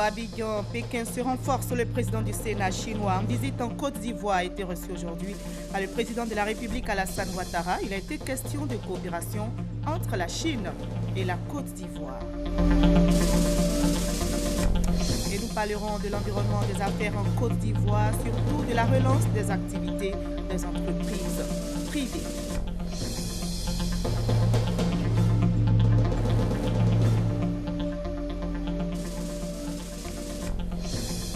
Abidjan, Pékin se renforce. Le président du Sénat chinois en visite en Côte d'Ivoire a été reçu aujourd'hui par le président de la République Alassane Ouattara. Il a été question de coopération entre la Chine et la Côte d'Ivoire. Et nous parlerons de l'environnement des affaires en Côte d'Ivoire, surtout de la relance des activités des entreprises privées.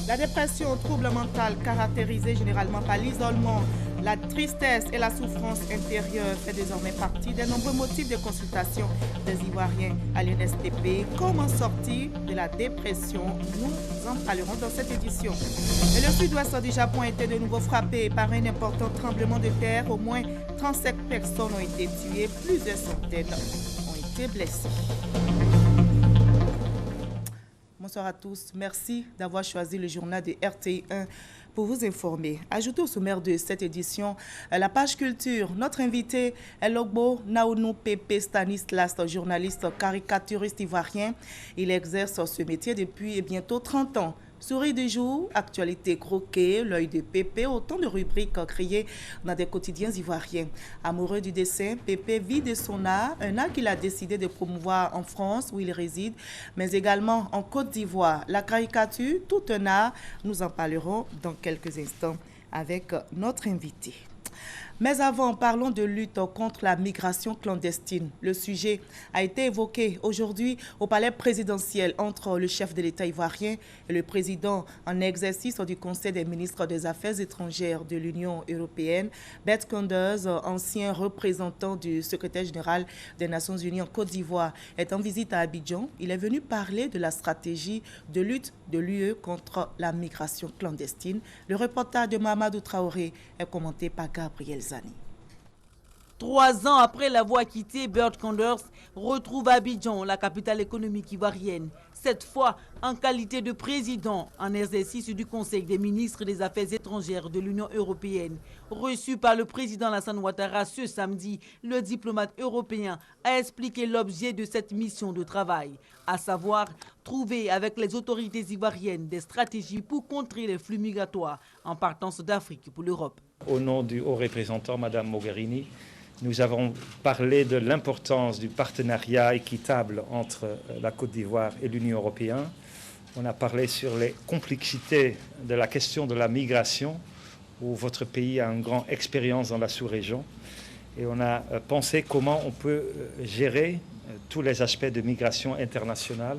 La dépression, trouble mental caractérisé généralement par l'isolement, la tristesse et la souffrance intérieure fait désormais partie des nombreux motifs de consultation des Ivoiriens à l'UNSTP. Comment sortir de la dépression? Nous en parlerons dans cette édition. Et le sud-ouest du Japon a été de nouveau frappé par un important tremblement de terre. Au moins 37 personnes ont été tuées, plusieurs centaines ont été blessées. Bonsoir à tous. Merci d'avoir choisi le journal de RTI1 pour vous informer. Ajoutez au sommaire de cette édition la page culture. Notre invité est Logbo Naounou Pepe Stanislas, journaliste caricaturiste ivoirien. Il exerce ce métier depuis bientôt 30 ans. Souris du jour, actualité croquée, l'œil de Pépé, autant de rubriques créées dans des quotidiens ivoiriens. Amoureux du dessin, Pépé vit de son art, un art qu'il a décidé de promouvoir en France où il réside, mais également en Côte d'Ivoire. La caricature, tout un art, nous en parlerons dans quelques instants avec notre invité. Mais avant, parlons de lutte contre la migration clandestine. Le sujet a été évoqué aujourd'hui au palais présidentiel entre le chef de l'État ivoirien et le président en exercice du Conseil des ministres des Affaires étrangères de l'Union européenne. Bert Koenders, ancien représentant du secrétaire général des Nations Unies en Côte d'Ivoire, est en visite à Abidjan. Il est venu parler de la stratégie de lutte de l'UE contre la migration clandestine. Le reportage de Mamadou Traoré est commenté par Gabriel Zani. 3 ans après l'avoir quitté, Bert Koenders retrouve Abidjan, la capitale économique ivoirienne. Cette fois en qualité de président en exercice du Conseil des ministres des Affaires étrangères de l'Union européenne. Reçu par le président Alassane Ouattara ce samedi, le diplomate européen a expliqué l'objet de cette mission de travail, à savoir trouver avec les autorités ivoiriennes des stratégies pour contrer les flux migratoires en partance d'Afrique pour l'Europe. Au nom du haut représentant, Mme Mogherini, nous avons parlé de l'importance du partenariat équitable entre la Côte d'Ivoire et l'Union européenne. On a parlé sur les complexités de la question de la migration, où votre pays a une grande expérience dans la sous-région. Et on a pensé comment on peut gérer tous les aspects de migration internationale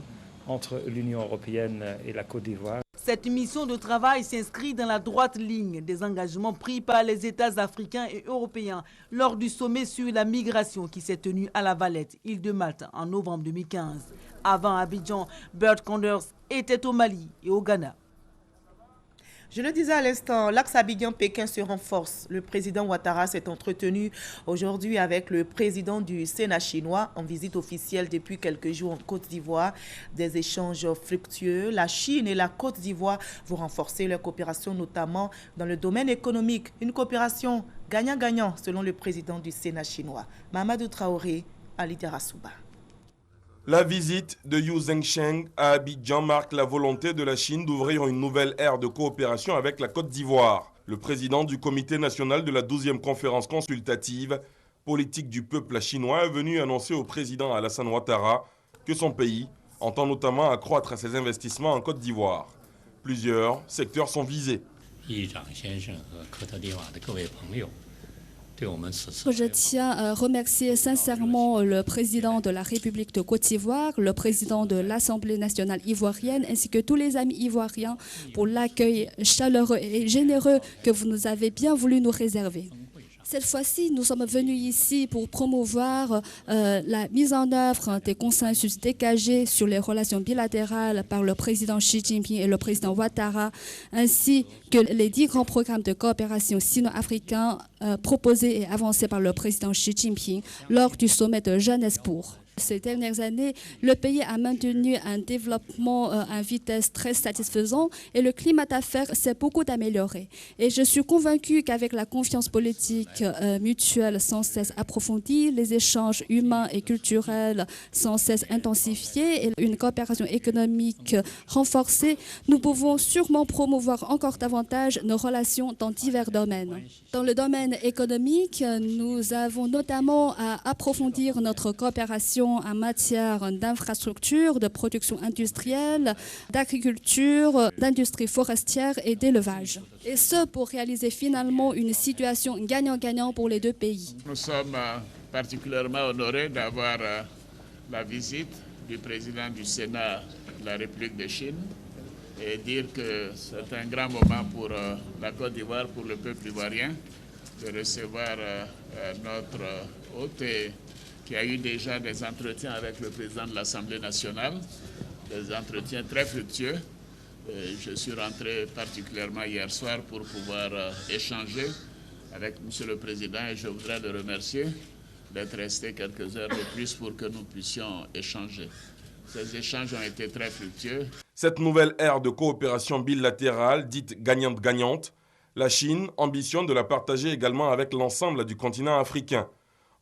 entre l'Union européenne et la Côte d'Ivoire. Cette mission de travail s'inscrit dans la droite ligne des engagements pris par les États africains et européens lors du sommet sur la migration qui s'est tenu à La Valette, île de Malte, en novembre 2015. Avant Abidjan, Bert Koenders était au Mali et au Ghana. Je le disais à l'instant, l'axe Abidjan-Pékin se renforce. Le président Ouattara s'est entretenu aujourd'hui avec le président du Sénat chinois en visite officielle depuis quelques jours en Côte d'Ivoire. Des échanges fructueux. La Chine et la Côte d'Ivoire vont renforcer leur coopération, notamment dans le domaine économique. Une coopération gagnant-gagnant, selon le président du Sénat chinois. Mamadou Traoré, Ali Darasouba. La visite de Yu Zhengsheng à Abidjan marque la volonté de la Chine d'ouvrir une nouvelle ère de coopération avec la Côte d'Ivoire. Le président du comité national de la 12e conférence consultative politique du peuple chinois est venu annoncer au président Alassane Ouattara que son pays entend notamment accroître ses investissements en Côte d'Ivoire. Plusieurs secteurs sont visés. Je tiens à remercier sincèrement le président de la République de Côte d'Ivoire, le président de l'Assemblée nationale ivoirienne ainsi que tous les amis ivoiriens pour l'accueil chaleureux et généreux que vous nous avez bien voulu nous réserver. Cette fois-ci, nous sommes venus ici pour promouvoir la mise en œuvre des consensus dégagés sur les relations bilatérales par le président Xi Jinping et le président Ouattara, ainsi que les 10 grands programmes de coopération sino-africains proposés et avancés par le président Xi Jinping lors du sommet de Johannesburg. Ces dernières années, le pays a maintenu un développement à vitesse très satisfaisant et le climat d'affaires s'est beaucoup amélioré. Et je suis convaincue qu'avec la confiance politique mutuelle sans cesse approfondie, les échanges humains et culturels sans cesse intensifiés et une coopération économique renforcée, nous pouvons sûrement promouvoir encore davantage nos relations dans divers domaines. Dans le domaine économique, nous avons notamment à approfondir notre coopération en matière d'infrastructures, de production industrielle, d'agriculture, d'industrie forestière et d'élevage. Et ce, pour réaliser finalement une situation gagnant-gagnant pour les deux pays. Nous sommes particulièrement honorés d'avoir la visite du président du Sénat de la République de Chine et dire que c'est un grand moment pour la Côte d'Ivoire, pour le peuple ivoirien, de recevoir notre hôte qui a eu déjà des entretiens avec le président de l'Assemblée nationale, des entretiens très fructueux. Je suis rentré particulièrement hier soir pour pouvoir échanger avec M. le Président et je voudrais le remercier d'être resté quelques heures de plus pour que nous puissions échanger. Ces échanges ont été très fructueux. Cette nouvelle ère de coopération bilatérale, dite gagnante-gagnante, la Chine ambitionne de la partager également avec l'ensemble du continent africain.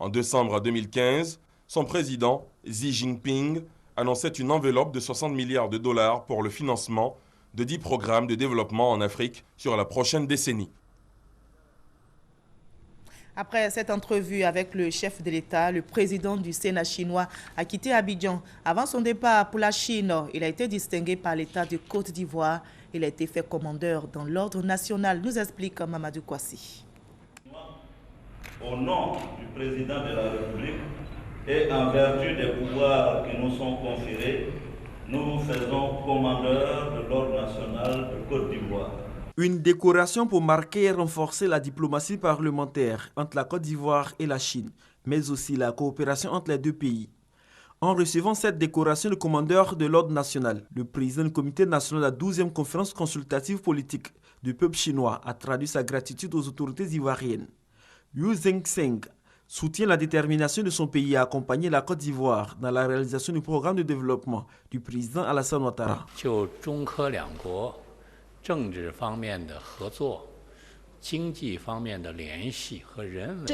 En décembre 2015, son président, Xi Jinping, annonçait une enveloppe de 60 milliards de dollars pour le financement de 10 programmes de développement en Afrique sur la prochaine décennie. Après cette entrevue avec le chef de l'État, le président du Sénat chinois a quitté Abidjan. Avant son départ pour la Chine, il a été distingué par l'État de Côte d'Ivoire. Il a été fait commandeur dans l'ordre national, nous explique Mamadou Kouassi. Au nom du président de la République et en vertu des pouvoirs qui nous sont conférés, nous vous faisons commandeur de l'ordre national de Côte d'Ivoire. Une décoration pour marquer et renforcer la diplomatie parlementaire entre la Côte d'Ivoire et la Chine, mais aussi la coopération entre les deux pays. En recevant cette décoration, le commandeur de l'ordre national, le président du comité national de la 12e conférence consultative politique du peuple chinois, a traduit sa gratitude aux autorités ivoiriennes. Yu Zhengsheng soutient la détermination de son pays à accompagner la Côte d'Ivoire dans la réalisation du programme de développement du président Alassane Ouattara. Je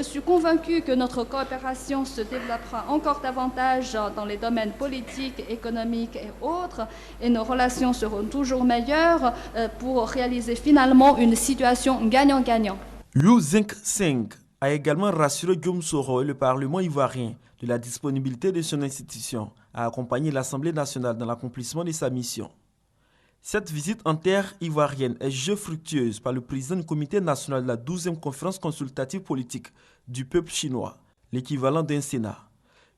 suis convaincu que notre coopération se développera encore davantage dans les domaines politiques, économiques et autres, et nos relations seront toujours meilleures pour réaliser finalement une situation gagnant-gagnant. Yu Zhengsheng a également rassuré Guillaume Soro et le Parlement ivoirien de la disponibilité de son institution à accompagner l'Assemblée nationale dans l'accomplissement de sa mission. Cette visite en terre ivoirienne est jugée fructueuse par le président du comité national de la 12e conférence consultative politique du peuple chinois, l'équivalent d'un Sénat.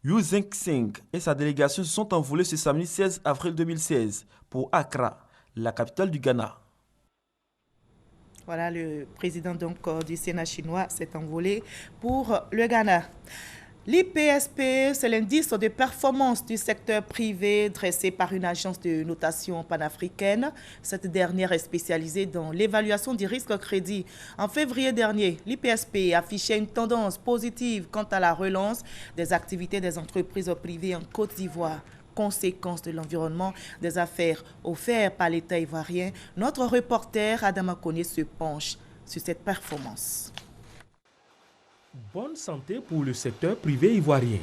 Yu Zhengsheng et sa délégation se sont envolés ce samedi 16 avril 2016 pour Accra, la capitale du Ghana. Voilà, le président donc du Sénat chinois s'est envolé pour le Ghana. L'IPSP, c'est l'indice de performance du secteur privé dressé par une agence de notation panafricaine. Cette dernière est spécialisée dans l'évaluation du risque crédit. En février dernier, l'IPSP affichait une tendance positive quant à la relance des activités des entreprises privées en Côte d'Ivoire. Conséquence de l'environnement des affaires offert par l'État ivoirien, notre reporter Adama Koné se penche sur cette performance. Bonne santé pour le secteur privé ivoirien.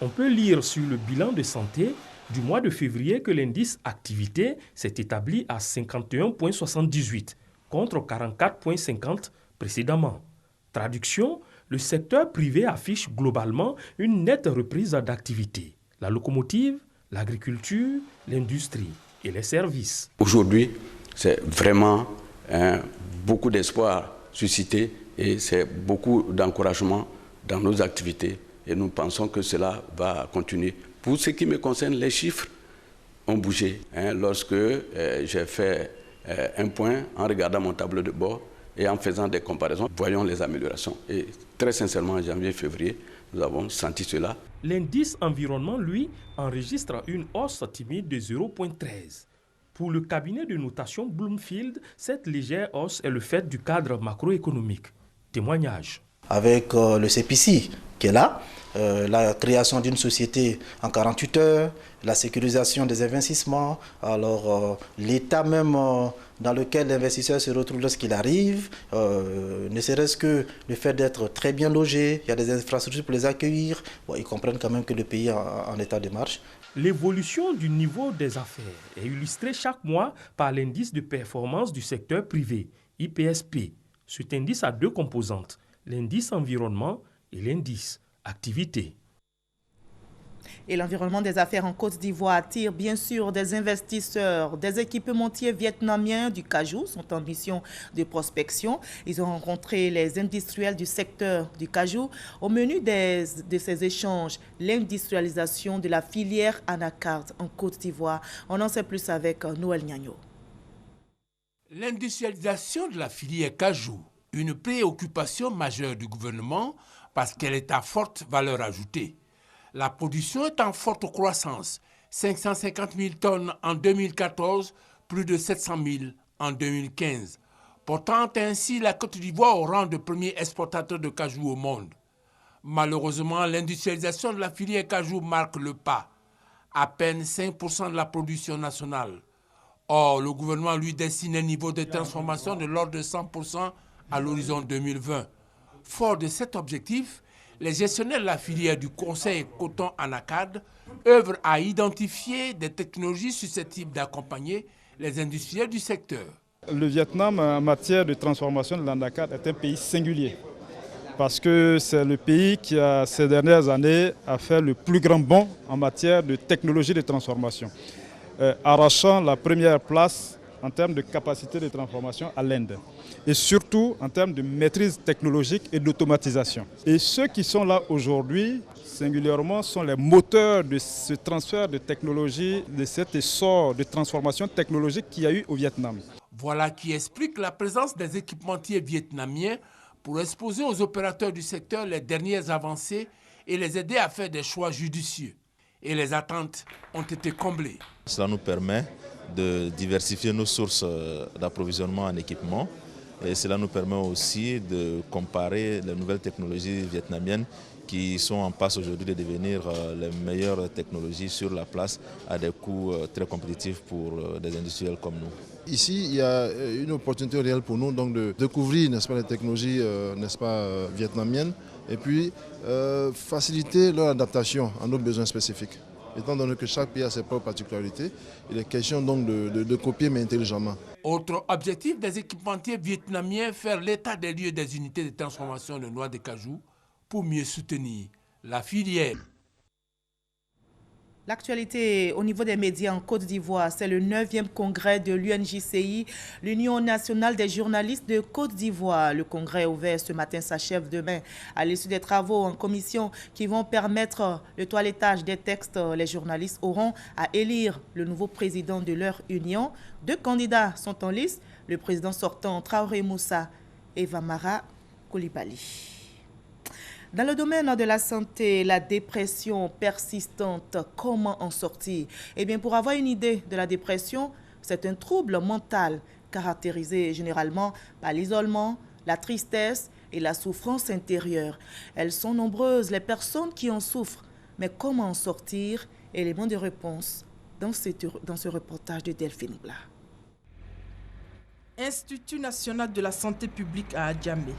On peut lire sur le bilan de santé du mois de février que l'indice activité s'est établi à 51,78 contre 44,50 précédemment. Traduction, le secteur privé affiche globalement une nette reprise d'activité. La locomotive, l'agriculture, l'industrie et les services. Aujourd'hui, c'est vraiment beaucoup d'espoir suscité et c'est beaucoup d'encouragement dans nos activités et nous pensons que cela va continuer. Pour ce qui me concerne, les chiffres ont bougé. Lorsque j'ai fait un point en regardant mon tableau de bord et en faisant des comparaisons, voyons les améliorations. Et très sincèrement, en janvier-février, nous avons senti cela. L'indice environnement, lui, enregistre une hausse timide de 0,13. Pour le cabinet de notation Bloomfield, cette légère hausse est le fait du cadre macroéconomique. Témoignage. Avec le CPC qui est là, la création d'une société en 48 heures, la sécurisation des investissements, alors l'état même dans lequel l'investisseur se retrouve lorsqu'il arrive, ne serait-ce que le fait d'être très bien logé, il y a des infrastructures pour les accueillir, bon, ils comprennent quand même que le pays est en état de marche. L'évolution du niveau des affaires est illustrée chaque mois par l'indice de performance du secteur privé, IPSP. Cet indice a deux composantes, l'indice environnement et l'indice activité. Et l'environnement des affaires en Côte d'Ivoire attire bien sûr des investisseurs. Des équipementiers vietnamiens du cajou sont en mission de prospection. Ils ont rencontré les industriels du secteur du cajou. Au menu de ces échanges, l'industrialisation de la filière anacarde en Côte d'Ivoire. On en sait plus avec Noël Niagno. L'industrialisation de la filière cajou, une préoccupation majeure du gouvernement parce qu'elle est à forte valeur ajoutée. La production est en forte croissance, 550 000 tonnes en 2014, plus de 700 000 en 2015, portant ainsi la Côte d'Ivoire au rang de premier exportateur de cajou au monde. Malheureusement, l'industrialisation de la filière cajou marque le pas, à peine 5% de la production nationale. Or, le gouvernement lui destine un niveau de transformation de l'ordre de 100% à l'horizon 2020. Fort de cet objectif, les gestionnaires de la filière du conseil coton anacarde œuvrent à identifier des technologies susceptibles d'accompagner les industriels du secteur. Le Vietnam, en matière de transformation de l'anacarde, est un pays singulier parce que c'est le pays qui, ces dernières années, a fait le plus grand bond en matière de technologie de transformation, arrachant la première place en termes de capacité de transformation à l'Inde et surtout en termes de maîtrise technologique et d'automatisation. Et ceux qui sont là aujourd'hui, singulièrement, sont les moteurs de ce transfert de technologie, de cet essor de transformation technologique qu'il y a eu au Vietnam. Voilà qui explique la présence des équipementiers vietnamiens pour exposer aux opérateurs du secteur les dernières avancées et les aider à faire des choix judicieux. Et les attentes ont été comblées. Cela nous permet de diversifier nos sources d'approvisionnement en équipement et cela nous permet aussi de comparer les nouvelles technologies vietnamiennes qui sont en passe aujourd'hui de devenir les meilleures technologies sur la place à des coûts très compétitifs pour des industriels comme nous. Ici, il y a une opportunité réelle pour nous donc de découvrir, n'est-ce pas, les technologies vietnamiennes et puis faciliter leur adaptation à nos besoins spécifiques. Étant donné que chaque pays a ses propres particularités, il est question donc de copier mais intelligemment. Autre objectif des équipementiers vietnamiens, faire l'état des lieux des unités de transformation de noix de cajou pour mieux soutenir la filière. L'actualité au niveau des médias en Côte d'Ivoire, c'est le 9e congrès de l'UNJCI, l'Union nationale des journalistes de Côte d'Ivoire. Le congrès ouvert ce matin s'achève demain. À l'issue des travaux en commission qui vont permettre le toilettage des textes, les journalistes auront à élire le nouveau président de leur union. 2 candidats sont en liste, le président sortant Traoré Moussa et Vamara Koulibaly. Dans le domaine de la santé, la dépression persistante, comment en sortir? Eh bien, pour avoir une idée de la dépression, c'est un trouble mental caractérisé généralement par l'isolement, la tristesse et la souffrance intérieure. Elles sont nombreuses, les personnes qui en souffrent. Mais comment en sortir? Élément de réponse dans ce reportage de Delphine Blas. Institut national de la santé publique à Adjamé.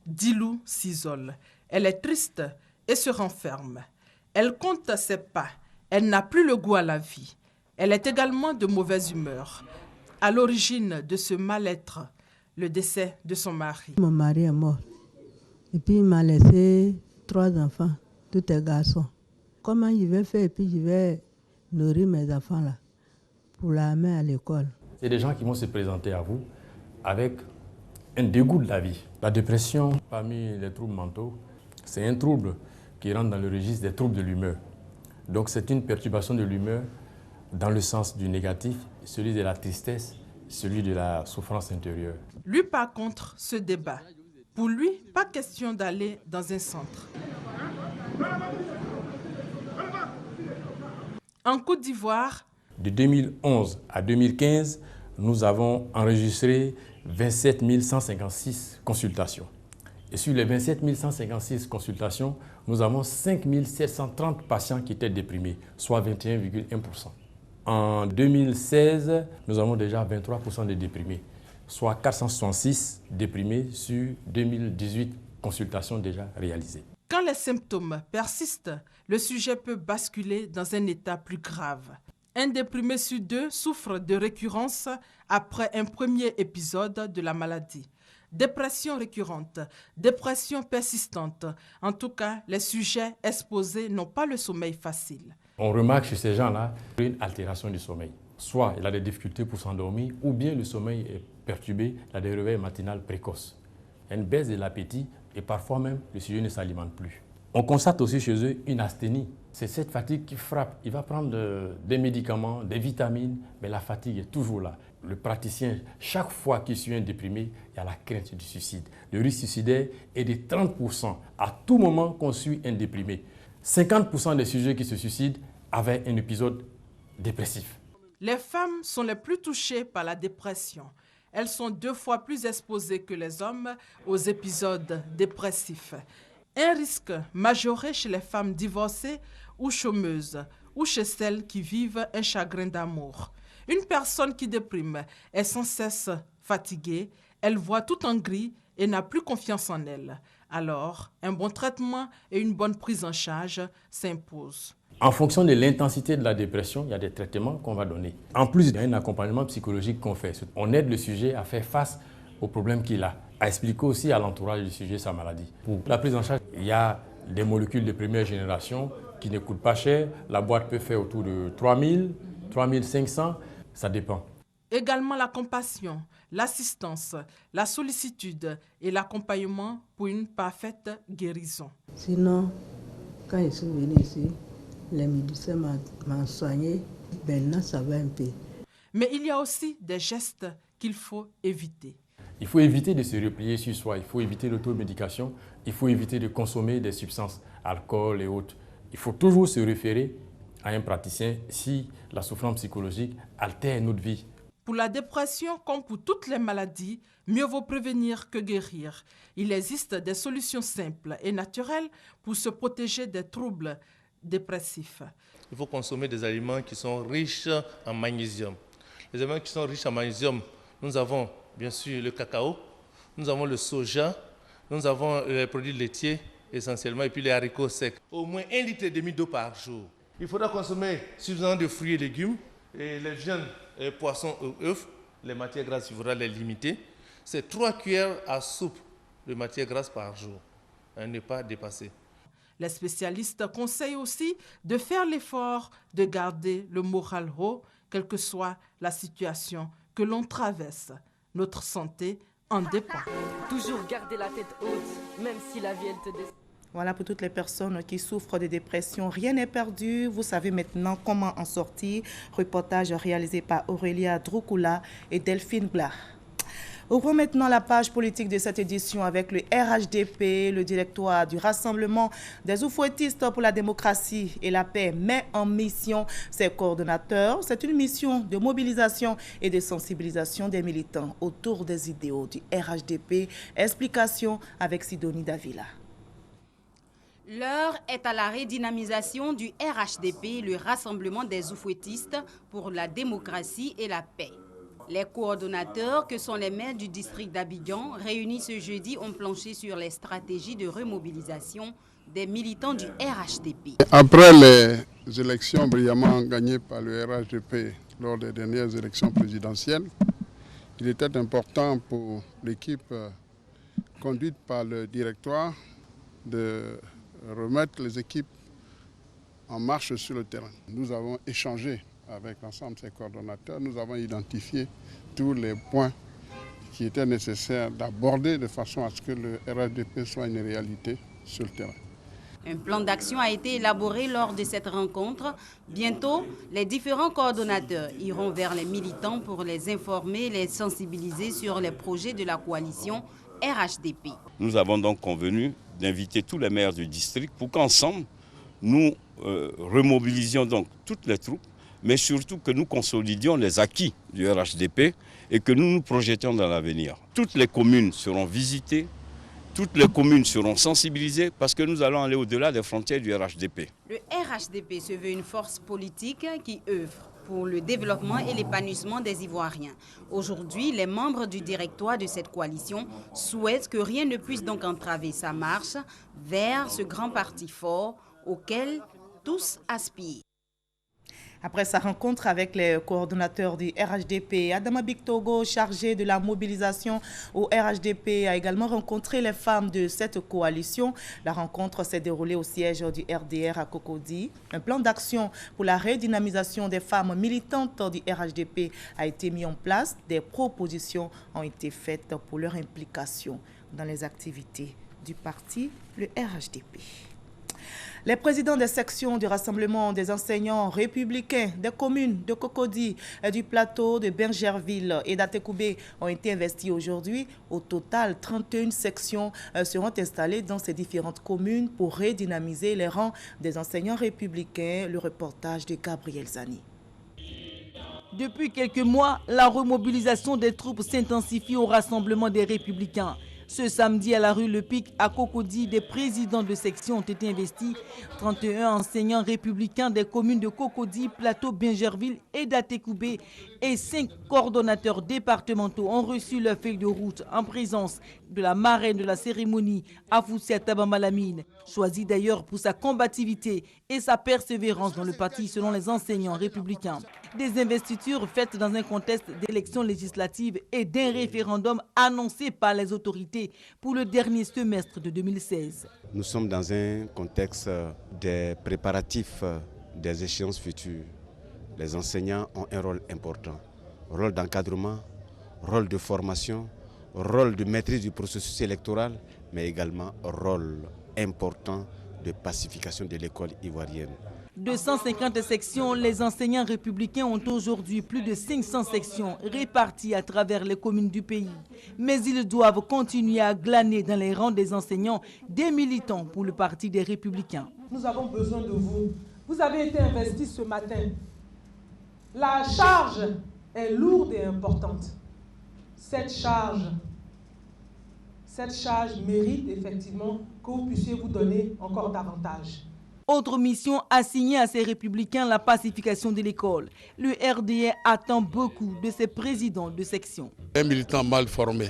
Dilou s'isole. Elle est triste et se renferme. Elle compte ses pas. Elle n'a plus le goût à la vie. Elle est également de mauvaise humeur. À l'origine de ce mal-être, le décès de son mari. Mon mari est mort. Et puis il m'a laissé 3 enfants, tous des garçons. Comment je vais faire et puis je vais nourrir mes enfants là pour la mettre à l'école? C'est des gens qui vont se présenter à vous avec un dégoût de la vie. La dépression, parmi les troubles mentaux, c'est un trouble qui rentre dans le registre des troubles de l'humeur. Donc c'est une perturbation de l'humeur dans le sens du négatif, celui de la tristesse, celui de la souffrance intérieure. Lui, par contre, se débat. Pour lui, pas question d'aller dans un centre. En Côte d'Ivoire, de 2011 à 2015, nous avons enregistré 27 156 consultations. Et sur les 27 156 consultations, nous avons 5 730 patients qui étaient déprimés, soit 21,1%. En 2016, nous avons déjà 23% de déprimés, soit 466 déprimés sur 2018 consultations déjà réalisées. Quand les symptômes persistent, le sujet peut basculer dans un état plus grave. Un déprimé sur 2 souffre de récurrence après un premier épisode de la maladie. Dépression récurrente, dépression persistante. En tout cas, les sujets exposés n'ont pas le sommeil facile. On remarque chez ces gens-là une altération du sommeil. Soit il a des difficultés pour s'endormir, ou bien le sommeil est perturbé, il a des réveils matinaux précoces. Il y a une baisse de l'appétit et parfois même le sujet ne s'alimente plus. On constate aussi chez eux une asthénie. C'est cette fatigue qui frappe. Il va prendre des médicaments, des vitamines, mais la fatigue est toujours là. Le praticien, chaque fois qu'il suit un déprimé, il y a la crainte du suicide. Le risque suicidaire est de 30% à tout moment qu'on suit un déprimé. 50% des sujets qui se suicident avaient un épisode dépressif. Les femmes sont les plus touchées par la dépression. Elles sont 2 fois plus exposées que les hommes aux épisodes dépressifs. Un risque majoré chez les femmes divorcées ou chômeuses, ou chez celles qui vivent un chagrin d'amour. Une personne qui déprime est sans cesse fatiguée, elle voit tout en gris et n'a plus confiance en elle. Alors, un bon traitement et une bonne prise en charge s'imposent. En fonction de l'intensité de la dépression, il y a des traitements qu'on va donner. En plus, il y a un accompagnement psychologique qu'on fait. On aide le sujet à faire face aux problèmes qu'il a, à expliquer aussi à l'entourage du sujet sa maladie. Pour la prise en charge, il y a des molécules de première génération qui ne coûtent pas cher. La boîte peut faire autour de 3 000, 3 500, ça dépend. Également la compassion, l'assistance, la sollicitude et l'accompagnement pour une parfaite guérison. Sinon, quand je suis venu ici, les médecins m'ont soigné. Maintenant, ça va un peu. Mais il y a aussi des gestes qu'il faut éviter. Il faut éviter de se replier sur soi, il faut éviter l'automédication, il faut éviter de consommer des substances, alcool et autres. Il faut toujours se référer à un praticien si la souffrance psychologique altère notre vie. Pour la dépression, comme pour toutes les maladies, mieux vaut prévenir que guérir. Il existe des solutions simples et naturelles pour se protéger des troubles dépressifs. Il faut consommer des aliments qui sont riches en magnésium. Les aliments qui sont riches en magnésium, nous avons bien sûr le cacao, nous avons le soja, nous avons les produits laitiers essentiellement et puis les haricots secs. Au moins 1,5 litre d'eau par jour. Il faudra consommer suffisamment de fruits et légumes et les viandes, poissons et œufs. Les matières grasses, il faudra les limiter. C'est 3 cuillères à soupe de matières grasses par jour, à ne pas dépasser. Les spécialistes conseillent aussi de faire l'effort de garder le moral haut, quelle que soit la situation que l'on traverse. Notre santé en dépend. Toujours garder la tête haute, même si la vie elle te descend. Voilà pour toutes les personnes qui souffrent de dépression. Rien n'est perdu. Vous savez maintenant comment en sortir. Reportage réalisé par Aurélia Droukoula et Delphine Blah. Ouvrons maintenant la page politique de cette édition avec le RHDP, le directoire du Rassemblement des oufouettistes pour la démocratie et la paix, met en mission ses coordonnateurs. C'est une mission de mobilisation et de sensibilisation des militants autour des idéaux du RHDP. Explication avec Sidonie Davila. L'heure est à la redynamisation du RHDP, le Rassemblement des oufouettistes pour la démocratie et la paix. Les coordonnateurs, que sont les maires du district d'Abidjan, réunis ce jeudi, ont planché sur les stratégies de remobilisation des militants du RHDP. Après les élections brillamment gagnées par le RHDP lors des dernières élections présidentielles, il était important pour l'équipe conduite par le directoire de remettre les équipes en marche sur le terrain. Nous avons échangé avec l'ensemble de ces coordonnateurs, nous avons identifié tous les points qui étaient nécessaires d'aborder de façon à ce que le RHDP soit une réalité sur le terrain. Un plan d'action a été élaboré lors de cette rencontre. Bientôt, les différents coordonnateurs iront vers les militants pour les informer et les sensibiliser sur les projets de la coalition RHDP. Nous avons donc convenu d'inviter tous les maires du district pour qu'ensemble, nous remobilisions donc toutes les troupes, mais surtout que nous consolidions les acquis du RHDP et que nous nous projetions dans l'avenir. Toutes les communes seront visitées Toutes les communes seront sensibilisées parce que nous allons aller au-delà des frontières du RHDP. Le RHDP se veut une force politique qui œuvre pour le développement et l'épanouissement des Ivoiriens. Aujourd'hui, les membres du directoire de cette coalition souhaitent que rien ne puisse donc entraver sa marche vers ce grand parti fort auquel tous aspirent. Après sa rencontre avec les coordonnateurs du RHDP, Adama Bictogo, chargé de la mobilisation au RHDP, a également rencontré les femmes de cette coalition. La rencontre s'est déroulée au siège du RDR à Cocody. Un plan d'action pour la redynamisation des femmes militantes du RHDP a été mis en place. Des propositions ont été faites pour leur implication dans les activités du parti, le RHDP. Les présidents des sections du Rassemblement des enseignants républicains des communes de Cocody, du plateau de Bingerville et d'Atekoubé ont été investis aujourd'hui. Au total, 31 sections seront installées dans ces différentes communes pour redynamiser les rangs des enseignants républicains. Le reportage de Gabriel Zani. Depuis quelques mois, la remobilisation des troupes s'intensifie au Rassemblement des républicains. Ce samedi, à la rue Le Pic, à Cocody, des présidents de section ont été investis. 31 enseignants républicains des communes de Cocody, Plateau, Bingerville et d'Atekoubé et 5 coordonnateurs départementaux ont reçu leur feuille de route en présence de la marraine de la cérémonie, Afoussia Tabamalamine, choisie d'ailleurs pour sa combativité et sa persévérance dans le parti selon les enseignants républicains. Des investitures faites dans un contexte d'élections législatives et d'un référendum annoncé par les autorités pour le dernier semestre de 2016. Nous sommes dans un contexte des préparatifs des échéances futures. Les enseignants ont un rôle important, rôle d'encadrement, rôle de formation, rôle de maîtrise du processus électoral, mais également rôle important de pacification de l'école ivoirienne. 250 sections, les enseignants républicains ont aujourd'hui plus de 500 sections réparties à travers les communes du pays. Mais ils doivent continuer à glaner dans les rangs des enseignants des militants pour le parti des républicains. Nous avons besoin de vous. Vous avez été investis ce matin. La charge est lourde et importante. Cette charge mérite effectivement que vous puissiez vous donner encore davantage. Autre mission assignée à ces républicains, la pacification de l'école. Le RDR attend beaucoup de ses présidents de section. Un militant mal formé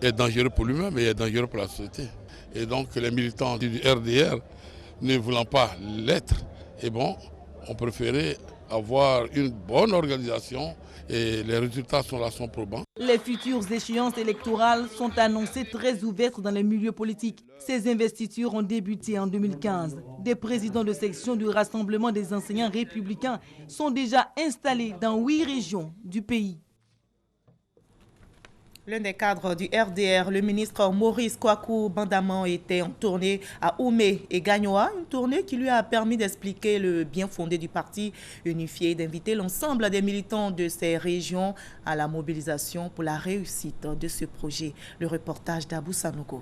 est dangereux pour lui-même et est dangereux pour la société. Et donc les militants du RDR, ne voulant pas l'être, ont préféré avoir une bonne organisation et les résultats sont là, sont probants. Les futures échéances électorales sont annoncées très ouvertes dans les milieux politiques. Ces investitures ont débuté en 2015. Des présidents de section du Rassemblement des enseignants républicains sont déjà installés dans 8 régions du pays. L'un des cadres du RDR, le ministre Maurice Kwaku Bandaman, était en tournée à Oumé et Gagnoa, une tournée qui lui a permis d'expliquer le bien fondé du parti unifié et d'inviter l'ensemble des militants de ces régions à la mobilisation pour la réussite de ce projet. Le reportage d'Abou Sanogo.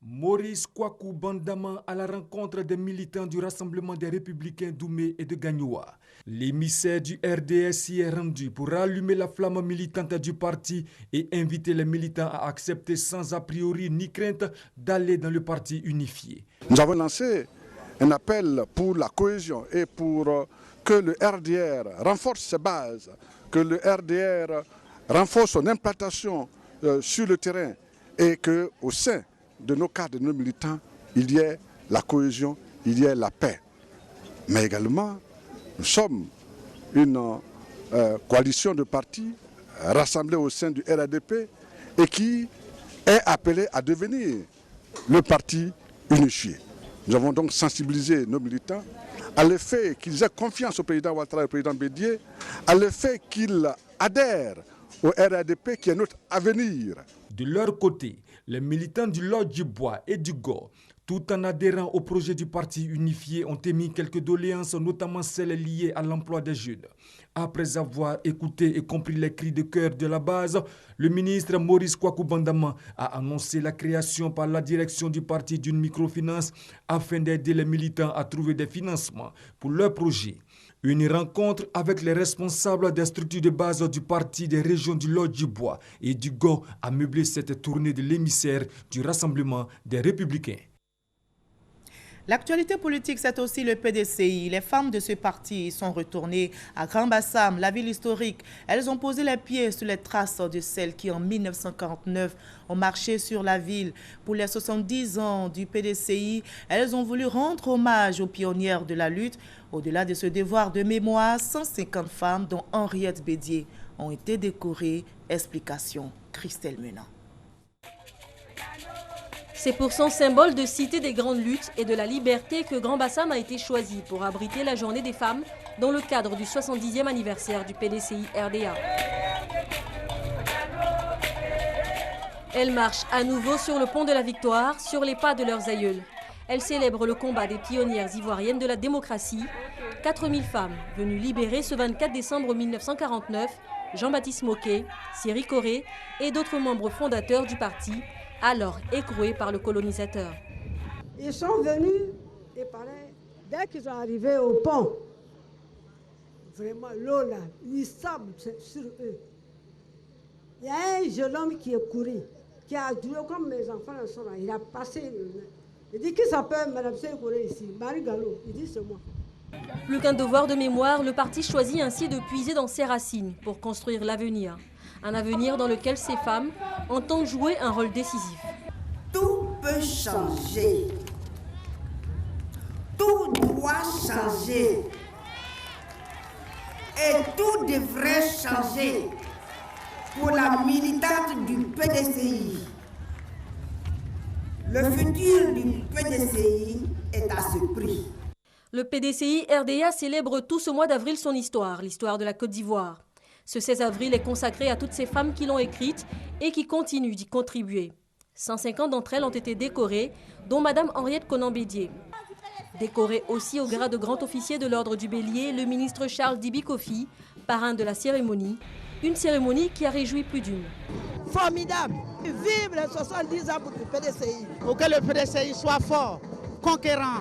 Maurice Kwaku Bandaman à la rencontre des militants du Rassemblement des Républicains d'Oumé et de Gagnoa. L'émissaire du RDS s'y est rendu pour rallumer la flamme militante du parti et inviter les militants à accepter sans a priori ni crainte d'aller dans le parti unifié. Nous avons lancé un appel pour la cohésion et pour que le RDR renforce ses bases, que le RDR renforce son implantation sur le terrain et qu'au sein de nos cadres, de nos militants, il y ait la cohésion, il y ait la paix. Mais également, nous sommes une coalition de partis rassemblés au sein du RADP et qui est appelée à devenir le parti unifié. Nous avons donc sensibilisé nos militants à l'effet qu'ils aient confiance au président Ouattara et au président Bédié, à l'effet qu'ils adhèrent au RADP qui est notre avenir. De leur côté, les militants du Lodge du Bois et du Go, tout en adhérant au projet du parti unifié, ont émis quelques doléances, notamment celles liées à l'emploi des jeunes. Après avoir écouté et compris les cris de cœur de la base, le ministre Maurice Kwaku Bandaman a annoncé la création par la direction du parti d'une microfinance afin d'aider les militants à trouver des financements pour leur projet. Une rencontre avec les responsables des structures de base du parti des régions du Lodjibois et du Go a meublé cette tournée de l'émissaire du Rassemblement des Républicains. L'actualité politique, c'est aussi le PDCI. Les femmes de ce parti sont retournées à Grand Bassam, la ville historique. Elles ont posé les pieds sur les traces de celles qui, en 1949, ont marché sur la ville. Pour les 70 ans du PDCI, elles ont voulu rendre hommage aux pionnières de la lutte. Au-delà de ce devoir de mémoire, 150 femmes, dont Henriette Bédier, ont été décorées. Explication, Christelle Menant. C'est pour son symbole de cité des grandes luttes et de la liberté que Grand Bassam a été choisi pour abriter la journée des femmes dans le cadre du 70e anniversaire du PDCI RDA. Elles marchent à nouveau sur le pont de la Victoire, sur les pas de leurs aïeuls. Elles célèbrent le combat des pionnières ivoiriennes de la démocratie. 4000 femmes venues libérer ce 24 décembre 1949 Jean-Baptiste Moquet, Siri Coré et d'autres membres fondateurs du parti, alors écroués par le colonisateur. Ils sont venus et dès qu'ils sont arrivés au pont, vraiment l'eau là, il sable sur eux. Il y a un jeune homme qui est couru, qui a joué comme mes enfants sont là. Il a passé, il dit qui s'appelle Madame Siri Coré ici, Marie Gallo, il dit c'est moi. Plus qu'un devoir de mémoire, le parti choisit ainsi de puiser dans ses racines pour construire l'avenir. Un avenir dans lequel ces femmes entendent jouer un rôle décisif. Tout peut changer. Tout doit changer. Et tout devrait changer pour la militante du PDCI. Le futur du PDCI est à ce prix. Le PDCI RDA célèbre tout ce mois d'avril son histoire, l'histoire de la Côte d'Ivoire. Ce 16 avril est consacré à toutes ces femmes qui l'ont écrite et qui continuent d'y contribuer. 150 d'entre elles ont été décorées, dont Madame Henriette Bédier. Décoré aussi au grade de grand officier de l'ordre du Bélier, le ministre Charles Dibi Kofi, parrain de la cérémonie. Une cérémonie qui a réjoui plus d'une. Formidable! Vive les 70 ans pour le PDCI! Pour que le PDCI soit fort, conquérant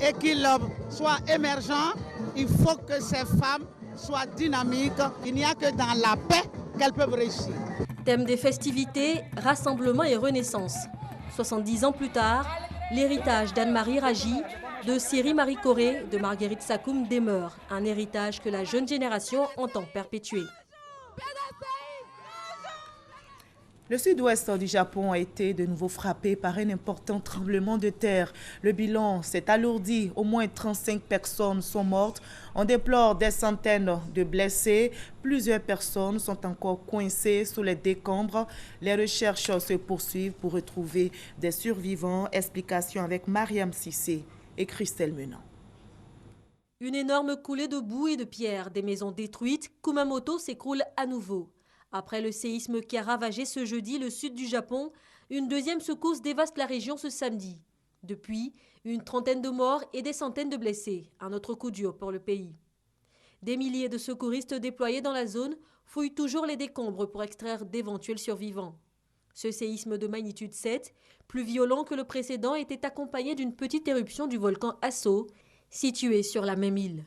et qu'il soit émergent, il faut que ces femmes soient dynamiques. Il n'y a que dans la paix qu'elles peuvent réussir. Thème des festivités, rassemblement et renaissance. 70 ans plus tard, l'héritage d'Anne-Marie Raji, de Siri Marie Coré, de Marguerite Sakoum demeure. Un héritage que la jeune génération entend perpétuer. Le sud-ouest du Japon a été de nouveau frappé par un important tremblement de terre. Le bilan s'est alourdi. Au moins 35 personnes sont mortes. On déplore des centaines de blessés. Plusieurs personnes sont encore coincées sous les décombres. Les recherches se poursuivent pour retrouver des survivants. Explication avec Mariam Sissé et Christelle Menant. Une énorme coulée de boue et de pierres, des maisons détruites. Kumamoto s'écroule à nouveau. Après le séisme qui a ravagé ce jeudi le sud du Japon, une deuxième secousse dévaste la région ce samedi. Depuis, une trentaine de morts et des centaines de blessés. Un autre coup dur pour le pays. Des milliers de secouristes déployés dans la zone fouillent toujours les décombres pour extraire d'éventuels survivants. Ce séisme de magnitude 7, plus violent que le précédent, était accompagné d'une petite éruption du volcan Aso, situé sur la même île.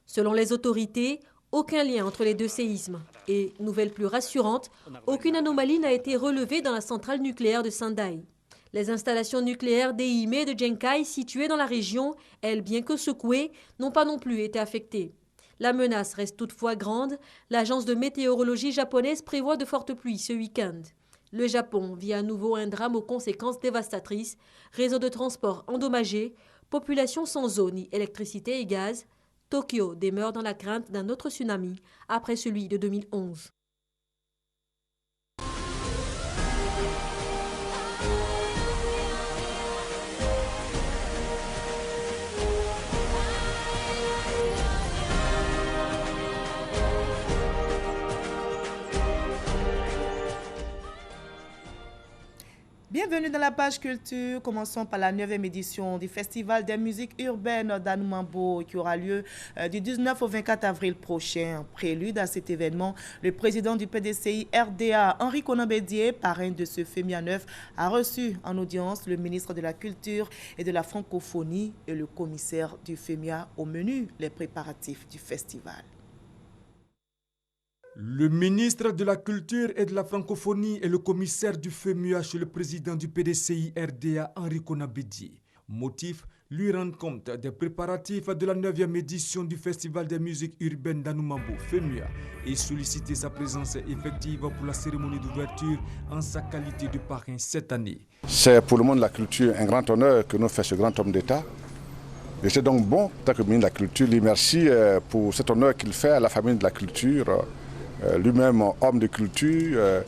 Selon les autorités, aucun lien entre les deux séismes. Et, nouvelle plus rassurante, aucune anomalie n'a été relevée dans la centrale nucléaire de Sendai. Les installations nucléaires d'Ehime et de Genkai, situées dans la région, elles, bien que secouées, n'ont pas non plus été affectées. La menace reste toutefois grande. L'agence de météorologie japonaise prévoit de fortes pluies ce week-end. Le Japon vit à nouveau un drame aux conséquences dévastatrices. Réseau de transport endommagé, population sans eau ni électricité et gaz. Tokyo demeure dans la crainte d'un autre tsunami après celui de 2011. Bienvenue Bienvenue dans la page culture. Commençons par la 9e édition du Festival des musiques urbaines d'Anoumambo qui aura lieu du 19 au 24 avril prochain. Prélude à cet événement, le président du PDCI RDA, Henri Konan Bédié, parrain de ce FEMIA 9, a reçu en audience le ministre de la Culture et de la Francophonie et le commissaire du FEMIA. Au menu, les préparatifs du festival. Le ministre de la Culture et de la Francophonie et le commissaire du FEMUA chez le président du PDCI RDA, Henri Konan Bédié. Motif, lui rendre compte des préparatifs de la 9e édition du Festival des musiques urbaines d'Anoumambo, FEMUA, et solliciter sa présence effective pour la cérémonie d'ouverture en sa qualité de parrain cette année. C'est pour le monde de la culture un grand honneur que nous fait ce grand homme d'État. Et c'est donc bon, en tant que ministre de la Culture, lui merci pour cet honneur qu'il fait à la famille de la culture. Lui-même homme de culture,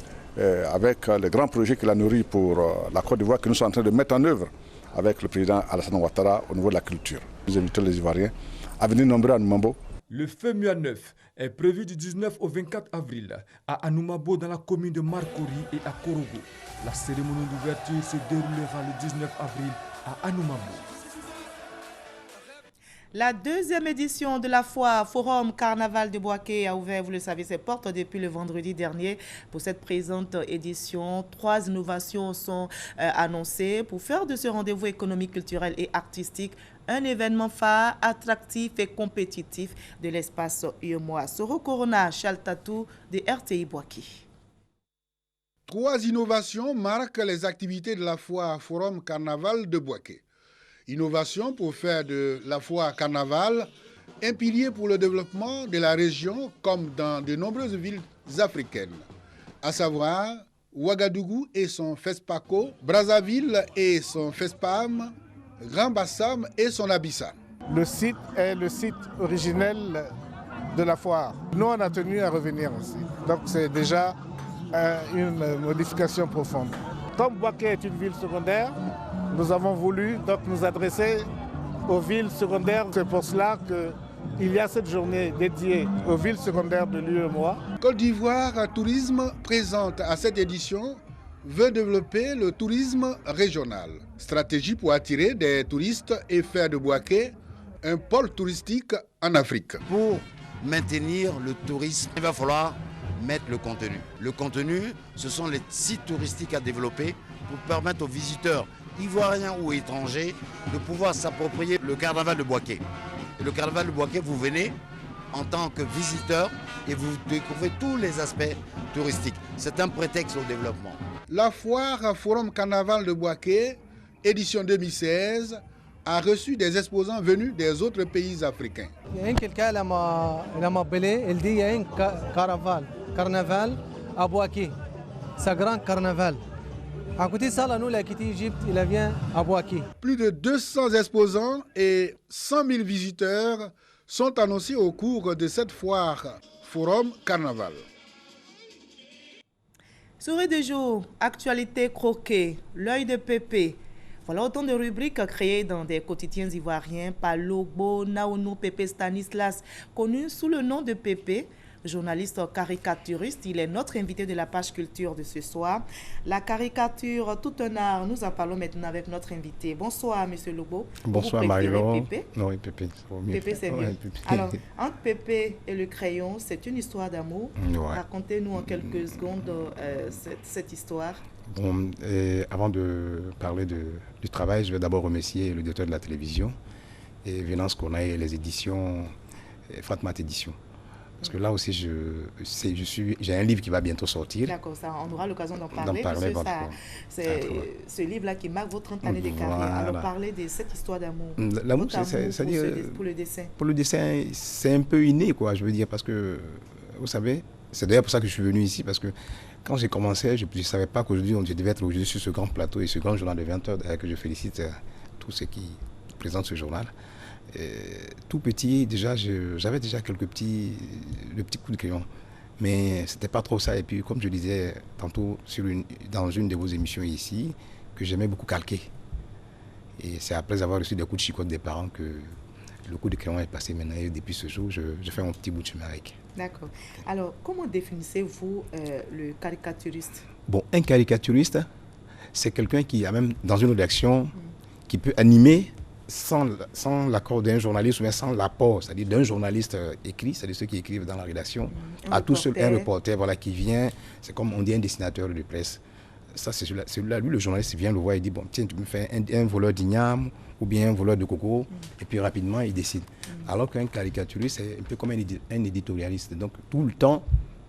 avec les grands projets qu'il a nourris pour la Côte d'Ivoire que nous sommes en train de mettre en œuvre avec le président Alassane Ouattara au niveau de la culture. Nous invitons les Ivoiriens à venir nombreux à Anoumambo. Le FEMUA 9 est prévu du 19 au 24 avril à Anoumambo dans la commune de Marcory et à Korogo. La cérémonie d'ouverture se déroulera le 19 avril à Anoumambo. La 2e édition de la foire Forum Carnaval de Bouaké a ouvert, vous le savez, ses portes depuis le vendredi dernier. Pour cette présente édition, 3 innovations sont annoncées pour faire de ce rendez-vous économique, culturel et artistique un événement phare, attractif et compétitif de l'espace UEMOA. Soro Corona Chaltatou de RTI Bouaké. 3 innovations marquent les activités de la foire Forum Carnaval de Bouaké. Innovation pour faire de la foire carnaval un pilier pour le développement de la région comme dans de nombreuses villes africaines, à savoir Ouagadougou et son FESPACO, Brazzaville et son FESPAM, Grand Bassam et son Abissa. Le site est le site originel de la foire. Nous, on a tenu à revenir aussi. Donc c'est déjà une modification profonde. Comme Bouaké est une ville secondaire, nous avons voulu donc nous adresser aux villes secondaires. C'est pour cela qu'il y a cette journée dédiée aux villes secondaires de l'UEMOA. Côte d'Ivoire Tourisme présente à cette édition veut développer le tourisme régional. Stratégie pour attirer des touristes et faire de Bouaké un pôle touristique en Afrique. Pour maintenir le tourisme, il va falloir mettre le contenu. Le contenu, ce sont les sites touristiques à développer pour permettre aux visiteurs ivoiriens ou étrangers de pouvoir s'approprier le carnaval de Bouaké. Et le carnaval de Bouaké, vous venez en tant que visiteur et vous découvrez tous les aspects touristiques. C'est un prétexte au développement. La foire Forum Carnaval de Bouaké, édition 2016, a reçu des exposants venus des autres pays africains. Quelqu'un m'a appelé, il dit qu'il y a un carnaval à Bouaké. C'est un grand carnaval. À côté de ça, nous, la quitté Égypte, il vient à Bouaké. Plus de 200 exposants et 100 000 visiteurs sont annoncés au cours de cette foire Forum Carnaval. Souris du jour, actualité croquée, l'œil de Pépé. Voilà autant de rubriques créées dans des quotidiens ivoiriens par Logbo Naounou Pépé Stanislas, connu sous le nom de Pépé. Journaliste caricaturiste, il est notre invité de la page culture de ce soir. La caricature, tout un art, nous en parlons maintenant avec notre invité. Bonsoir, Monsieur Logbo. Bonsoir, Marie-Laure. Pépé? Oui, Pépé. Pépé, c'est mieux. Ouais, alors, entre Pépé et le crayon, c'est une histoire d'amour. Ouais. Racontez-nous en quelques secondes cette histoire. Bon, avant de parler du travail, je vais d'abord remercier le directeur de la télévision et Venance Konaï et les éditions Fatmat Éditions. Parce que là aussi, j'ai un livre qui va bientôt sortir. D'accord, ça, on aura l'occasion d'en parler. C'est ce livre-là qui marque vos 30 années de carrière. Alors, parlez de cette histoire d'amour. L'amour, c'est-à-dire... Pour le dessin. Pour le dessin, c'est un peu inné, quoi, je veux dire, parce que, vous savez, c'est d'ailleurs pour ça que je suis venu ici, parce que quand j'ai commencé, je ne savais pas qu'aujourd'hui, je devais être aujourd'hui sur ce grand plateau et ce grand journal de 20 heures, que je félicite tous ceux qui présentent ce journal. Tout petit, déjà, j'avais déjà le petit coup de crayon. Mais c'était pas trop ça. Et puis, comme je disais tantôt dans une de vos émissions ici, que j'aimais beaucoup calquer. Et c'est après avoir reçu des coups de chicotte des parents que le coup de crayon est passé maintenant. Et depuis ce jour, je fais mon petit bout de chemin avec. D'accord. Alors, comment définissez-vous le caricaturiste? Bon, un caricaturiste, c'est quelqu'un qui a même, dans une rédaction, qui peut animer sans l'accord d'un journaliste ou bien sans l'apport, c'est-à-dire d'un journaliste écrit, c'est-à-dire ceux qui écrivent dans la rédaction, à tout seul un reporter voilà, qui vient, c'est comme on dit un dessinateur de presse. Ça, c'est celui-là, lui, le journaliste vient le voir et dit, bon, tiens, tu me fais un voleur d'igname ou bien un voleur de coco, et puis rapidement, il décide. Alors qu'un caricaturiste, c'est un peu comme un éditorialiste. Donc, tout le temps,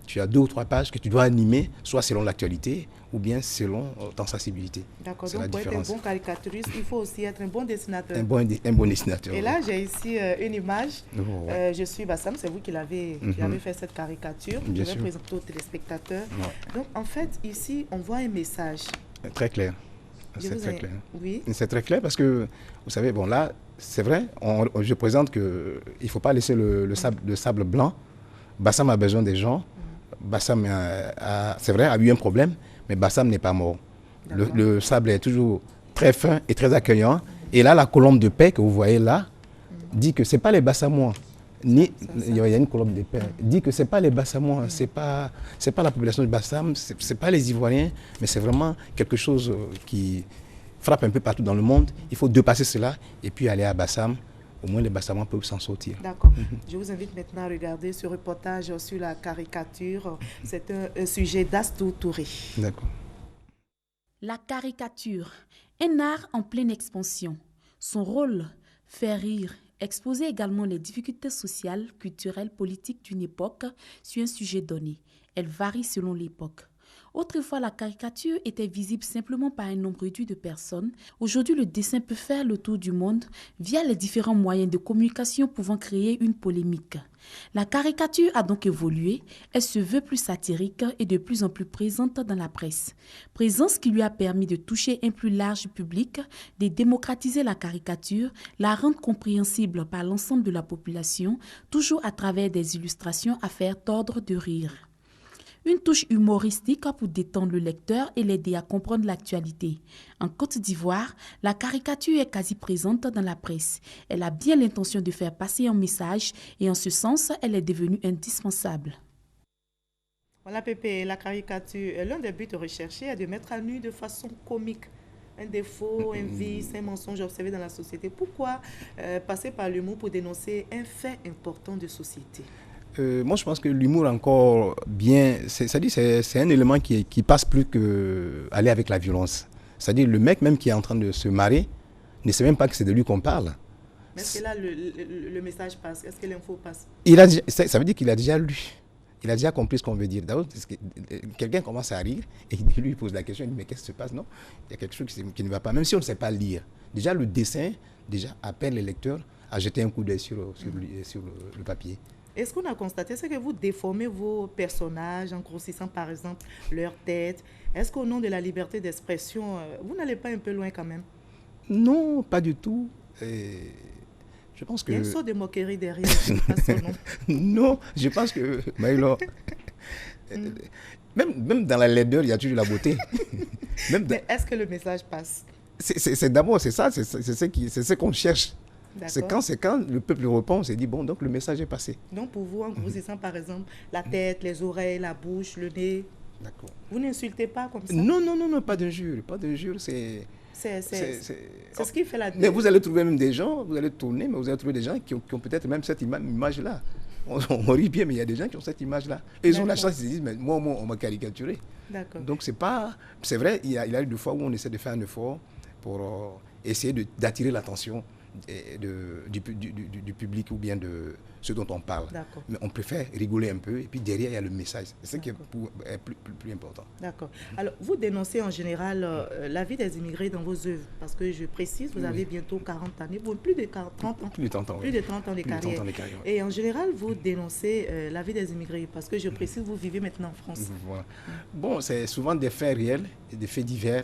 tu as 2 ou 3 pages que tu dois animer, soit selon l'actualité ou bien selon ta sensibilité. D'accord, donc pour être un bon caricaturiste, il faut aussi être un bon dessinateur. Un bon dessinateur. Et là, j'ai ici une image. Je suis Bassam, c'est vous qui l'avez fait cette caricature. Bien je vais sûr. présenter aux téléspectateurs. Donc, en fait, ici, on voit un message. Très clair. C'est très clair. Oui. C'est très clair parce que, vous savez, bon là, c'est vrai, je présente qu'il ne faut pas laisser le sable blanc. Bassam a besoin des gens. Bassam, c'est vrai, a eu un problème, mais Bassam n'est pas mort. Le sable est toujours très fin et très accueillant. Et là, la colombe de paix que vous voyez là dit que ce n'est pas les Bassamois. Il y a une colombe de paix. Dit que ce n'est pas les Bassamois, ce n'est pas la population de Bassam, ce n'est pas les Ivoiriens, mais c'est vraiment quelque chose qui frappe un peu partout dans le monde. Il faut dépasser cela et puis aller à Bassam. Au moins les Bassamois peuvent s'en sortir. D'accord. Je vous invite maintenant à regarder ce reportage sur la caricature. C'est un sujet d'Astou Touré. D'accord. La caricature, un art en pleine expansion. Son rôle, faire rire, exposer également les difficultés sociales, culturelles, politiques d'une époque sur un sujet donné. Elle varie selon l'époque. Autrefois, la caricature était visible simplement par un nombre réduit de personnes. Aujourd'hui, le dessin peut faire le tour du monde via les différents moyens de communication pouvant créer une polémique. La caricature a donc évolué, elle se veut plus satirique et de plus en plus présente dans la presse. Présence qui lui a permis de toucher un plus large public, de démocratiser la caricature, la rendre compréhensible par l'ensemble de la population, toujours à travers des illustrations à faire tordre de rire. Une touche humoristique pour détendre le lecteur et l'aider à comprendre l'actualité. En Côte d'Ivoire, la caricature est quasi présente dans la presse. Elle a bien l'intention de faire passer un message et en ce sens, elle est devenue indispensable. Voilà Pépé, la caricature, l'un des buts recherchés est de mettre à nu de façon comique un défaut, un vice, un mensonge observé dans la société. Pourquoi passer par l'humour pour dénoncer un fait important de société? Moi, je pense que l'humour encore bien, c'est un élément qui passe plus qu'aller avec la violence. C'est-à-dire le mec même qui est en train de se marrer ne sait même pas que c'est de lui qu'on parle. Mais est-ce que là, le message passe? Est-ce que l'info passe? Ça veut dire qu'il a déjà lu. Il a déjà compris ce qu'on veut dire. D'abord, quelqu'un commence à rire et lui pose la question, il dit mais qu'est-ce qui se passe? Non, il y a quelque chose qui ne va pas, même si on ne sait pas lire. Déjà, le dessin appelle les lecteurs à jeter un coup d'œil sur le papier. Et ce qu'on a constaté, c'est que vous déformez vos personnages en grossissant par exemple leur tête. Est-ce qu'au nom de la liberté d'expression, vous n'allez pas un peu loin quand même? Non, pas du tout. Je pense que... Il y a une sorte de moquerie derrière. Non, je pense que... Maïlo, même dans la laideur, il y a toujours la beauté. Mais est-ce que le message passe? D'abord, c'est ça, c'est ce qu'on cherche. C'est quand le peuple répond, on s'est dit, bon, donc le message est passé. Donc pour vous, en grossissant par exemple la tête, les oreilles, la bouche, le nez, vous n'insultez pas comme ça? Non, pas d'injure, c'est ce qui fait la... Mais vous allez trouver même des gens, vous allez tourner, mais vous allez trouver des gens qui ont peut-être même cette image-là. On rit bien, mais il y a des gens qui ont cette image-là. Et ils ont la chance, ils se disent, mais moi, on m'a caricaturé. Donc c'est vrai, il y a eu des fois où on essaie de faire un effort pour essayer d'attirer l'attention du public ou bien de ceux dont on parle. Mais on préfère rigoler un peu et puis derrière il y a le message. C'est ce qui est plus important. D'accord. Alors vous dénoncez en général la vie des immigrés dans vos œuvres parce que je précise, vous avez bientôt 40 années, plus de 30 ans. Plus de 30 ans, plus de 30 ans de carrière. Et en général, vous dénoncez la vie des immigrés parce que je précise, vous vivez maintenant en France. Voilà. Bon, c'est souvent des faits réels, des faits divers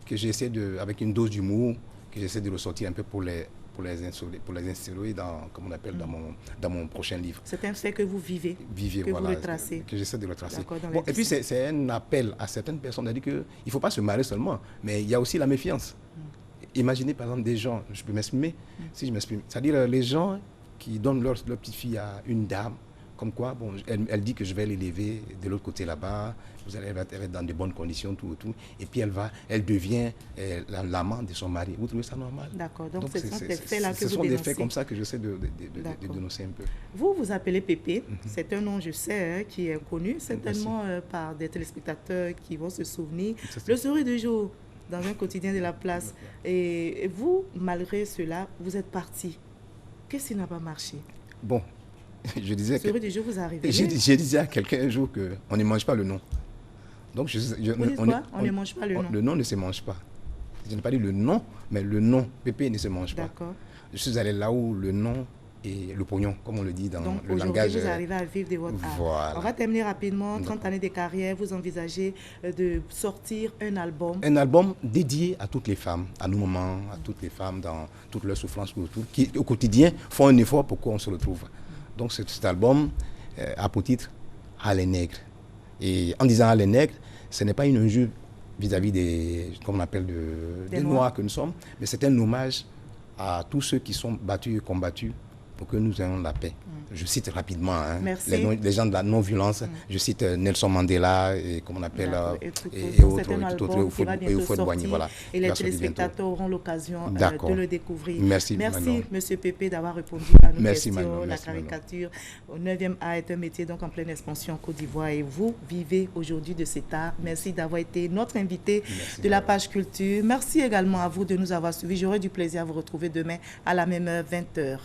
que j'essaie avec une dose d'humour, que j'essaie de ressortir un peu pour les instaurer comme on appelle dans mon prochain livre. C'est un fait que vous vivez, que vous retracez. Que j'essaie de retracer. Bon, et puis c'est un appel à certaines personnes, à dire qu'il ne faut pas se marier seulement, mais il y a aussi la méfiance. Imaginez par exemple des gens, je peux m'exprimer, si je m'exprime, c'est-à-dire les gens qui donnent leur petite fille à une dame, comme quoi, bon, elle dit que je vais l'élever de l'autre côté là-bas, elle va être dans de bonnes conditions, tout. Et puis elle devient l'amant de son mari. Vous trouvez ça normal? D'accord, donc ce sont des faits là que vous dénoncez. Ce sont des faits comme ça que j'essaie de dénoncer un peu. Vous vous appelez Pépé, c'est un nom, je sais, hein, qui est connu, certainement par des téléspectateurs qui vont se souvenir. Le sourire du jour, dans un quotidien de la place. Et vous, malgré cela, vous êtes parti. Qu'est-ce qui n'a pas marché? Bon, je disais que... du jour, vous arrivez. Je disais à quelqu'un un jour qu'on ne mange pas le nom. Donc, on ne mange pas le nom. Le nom ne se mange pas. Je n'ai pas dit le nom, mais le nom, Pépé, ne se mange pas. D'accord. Je suis allé là où le nom et le pognon, comme on le dit dans le langage. Donc, vous arrivez à vivre de votre art. Voilà. On va terminer rapidement. 30 années de carrière, vous envisagez de sortir un album? Un album dédié à toutes les femmes, à nos mamans, à toutes les femmes dans toutes leurs souffrances, qui au quotidien font un effort pour qu'on se retrouve. Donc cet album a pour titre « À les nègres ». Et en disant « À les nègres », ce n'est pas une injure vis-à-vis des, comme on appelle, des Noirs que nous sommes, mais c'est un hommage à tous ceux qui sont battus et combattus pour que nous ayons la paix. Je cite rapidement les gens de la non-violence. Je cite Nelson Mandela, et comme on appelle, et autres, Boigny. Voilà. Et les téléspectateurs auront l'occasion de le découvrir. Merci, Monsieur Pépé, d'avoir répondu à nos questions. La caricature au 9e A est un métier donc en pleine expansion en Côte d'Ivoire, et vous vivez aujourd'hui de cet art. Merci d'avoir été notre invité de la page culture. Merci également à vous de nous avoir suivis. J'aurai du plaisir à vous retrouver demain à la même heure, 20h.